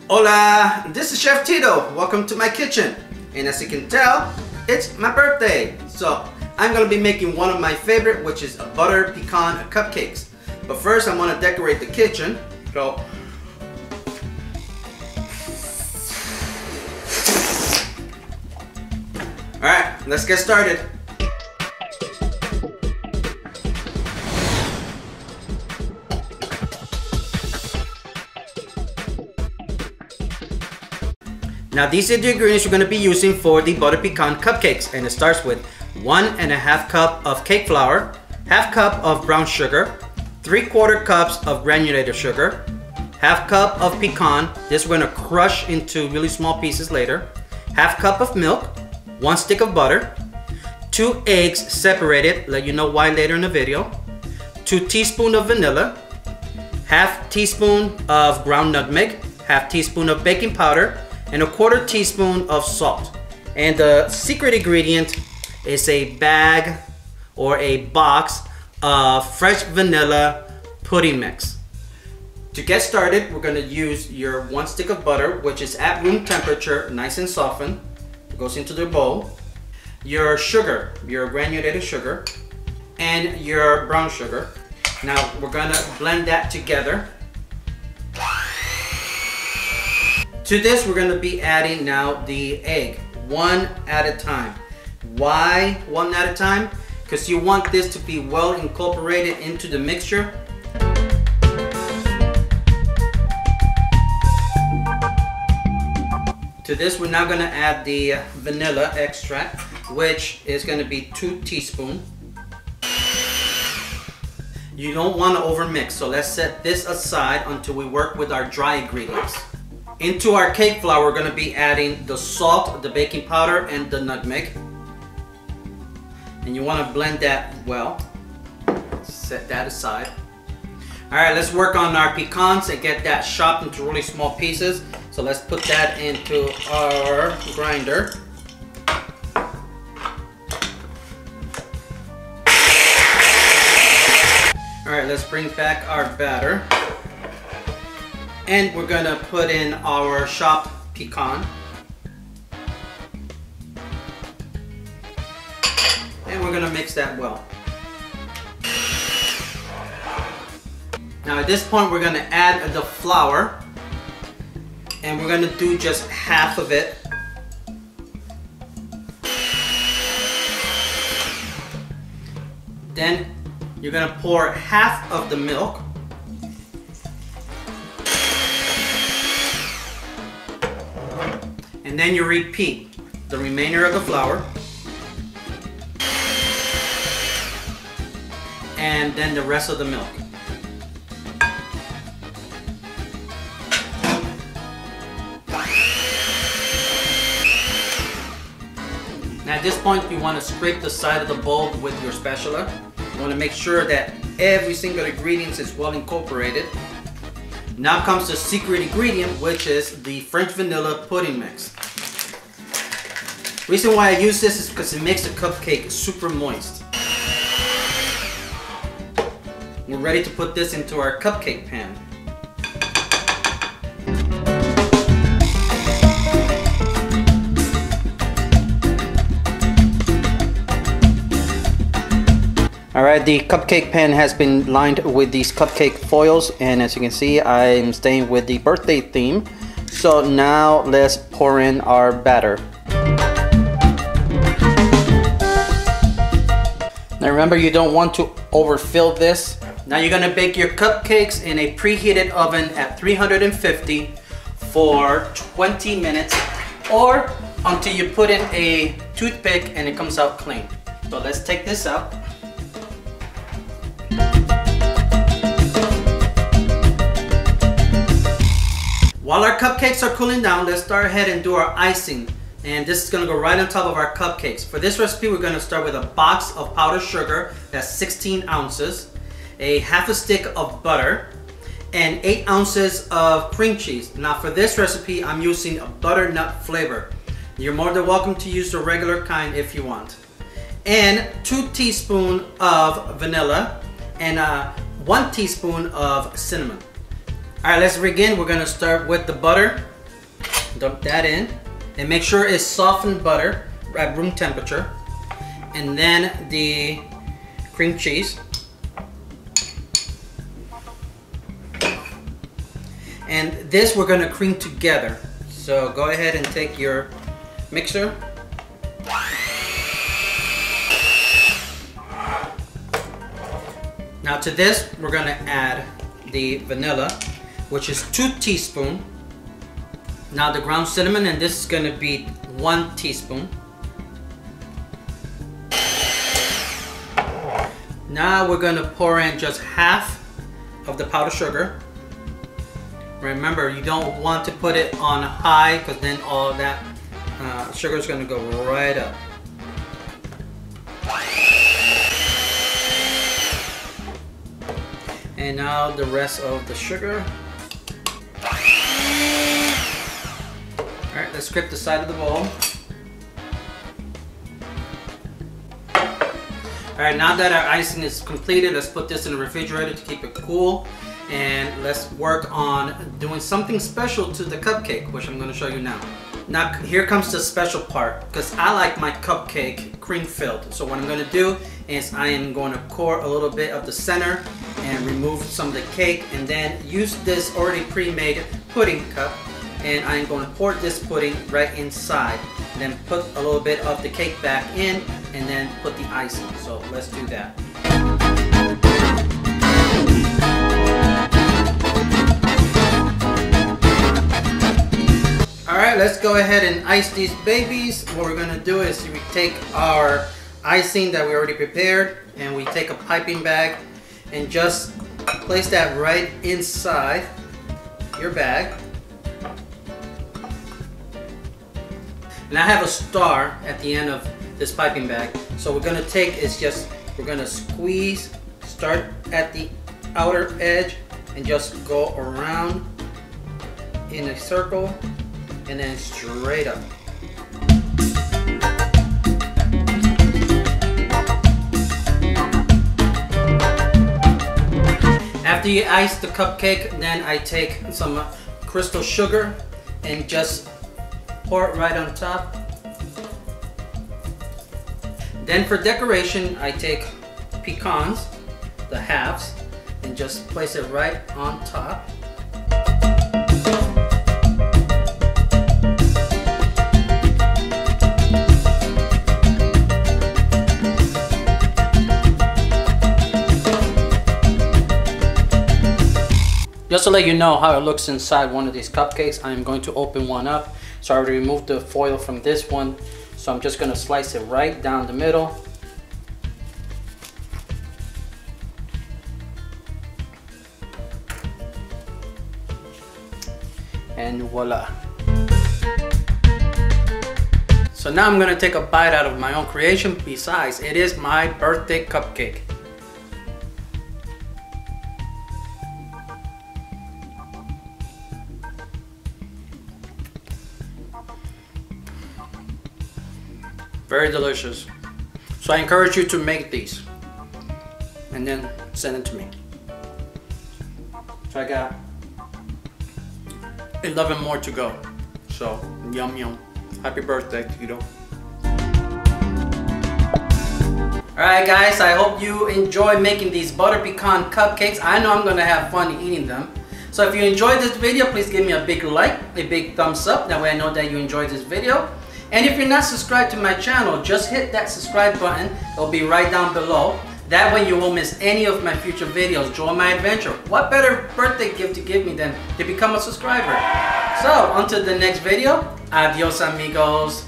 Hola, this is Chef Tito. Welcome to my kitchen. And as you can tell, it's my birthday. So I'm gonna be making one of my favorite, which is a butter pecan cupcakes. But first I wanna decorate the kitchen. So alright, let's get started. Now these are the ingredients you're going to be using for the butter pecan cupcakes, and it starts with 1.5 cup of cake flour, half cup of brown sugar, 3/4 cups of granulated sugar, half cup of pecan, this we're going to crush into really small pieces later, half cup of milk, 1 stick of butter, 2 eggs separated, let you know why later in the video, 2 teaspoons of vanilla, half teaspoon of ground nutmeg, half teaspoon of baking powder, and 1/4 teaspoon of salt. And the secret ingredient is a bag or a box of fresh vanilla pudding mix. To get started, we're going to use your 1 stick of butter, which is at room temperature, nice and softened. It goes into the bowl. Your sugar, your granulated sugar, and your brown sugar. Now we're going to blend that together. To this, we're going to be adding now the egg, one at a time. Why one at a time? Because you want this to be well incorporated into the mixture. To this, we're now going to add the vanilla extract, which is going to be 2 teaspoons. You don't want to overmix, so let's set this aside until we work with our dry ingredients. Into our cake flour, we're going to be adding the salt, the baking powder, and the nutmeg. And you want to blend that well. Set that aside. Alright, let's work on our pecans and get that chopped into really small pieces. So let's put that into our grinder. Alright, let's bring back our batter. And we're gonna put in our chopped pecan. And we're gonna mix that well. Now at this point, we're gonna add the flour. And we're gonna do just half of it. Then you're gonna pour half of the milk. And then you repeat the remainder of the flour. And then the rest of the milk. Now at this point, you want to scrape the side of the bowl with your spatula. You want to make sure that every single ingredient is well incorporated. Now comes the secret ingredient, which is the French vanilla pudding mix. Reason why I use this is because it makes the cupcake super moist. We're ready to put this into our cupcake pan. Alright, the cupcake pan has been lined with these cupcake foils, and as you can see, I'm staying with the birthday theme. So now let's pour in our batter. Now remember, you don't want to overfill this. Now you're gonna bake your cupcakes in a preheated oven at 350 for 20 minutes, or until you put in a toothpick and it comes out clean. So let's take this out. While our cupcakes are cooling down, let's start ahead and do our icing. And this is gonna go right on top of our cupcakes. For this recipe, we're gonna start with a box of powdered sugar, that's 16 ounces, a half a stick of butter, and 8 ounces of cream cheese. Now for this recipe, I'm using a butternut flavor. You're more than welcome to use the regular kind if you want. And 2 teaspoons of vanilla and 1 teaspoon of cinnamon. Alright, let's begin. We're gonna start with the butter. Dump that in. And make sure it's softened butter at room temperature. And then the cream cheese. And this we're gonna cream together. So go ahead and take your mixer. Now to this, we're gonna add the vanilla, which is 2 teaspoons. Now the ground cinnamon, and this is gonna be 1 teaspoon. Now we're gonna pour in just half of the powdered sugar. Remember, you don't want to put it on high because then all that sugar is gonna go right up. And now the rest of the sugar. Alright, let's scrape the side of the bowl. Alright, now that our icing is completed, let's put this in the refrigerator to keep it cool. And let's work on doing something special to the cupcake, which I'm going to show you now. Now here comes the special part, because I like my cupcake cream filled. So what I'm going to do is I am going to pour a little bit of the center and remove some of the cake, and then use this already pre-made pudding cup, and I'm going to pour this pudding right inside, and then put a little bit of the cake back in, and then put the icing. So let's do that. Alright, let's go ahead and ice these babies. What we're going to do is we take our icing that we already prepared, and we take a piping bag and just place that right inside your bag. And I have a star at the end of this piping bag. So we're going to take is just, we're going to squeeze, start at the outer edge and just go around in a circle and then straight up. After you ice the cupcake, then I take some crystal sugar and just pour it right on top. Then for decoration, I take pecans, the halves, and just place it right on top. Just to let you know how it looks inside one of these cupcakes, I'm going to open one up. So I already removed the foil from this one. So I'm just going to slice it right down the middle. And voila. So now I'm going to take a bite out of my own creation. Besides, it is my birthday cupcake. Very delicious. So I encourage you to make these and then send it to me. So I got 11 more to go. So yum yum. Happy birthday, Tito. Alright guys, I hope you enjoy making these butter pecan cupcakes. I know I'm gonna have fun eating them. So if you enjoyed this video, please give me a big like, a big thumbs up. That way I know that you enjoyed this video. And if you're not subscribed to my channel, just hit that subscribe button. It'll be right down below. That way you won't miss any of my future videos. Join my adventure. What better birthday gift to give me than to become a subscriber? So, until the next video, adios amigos.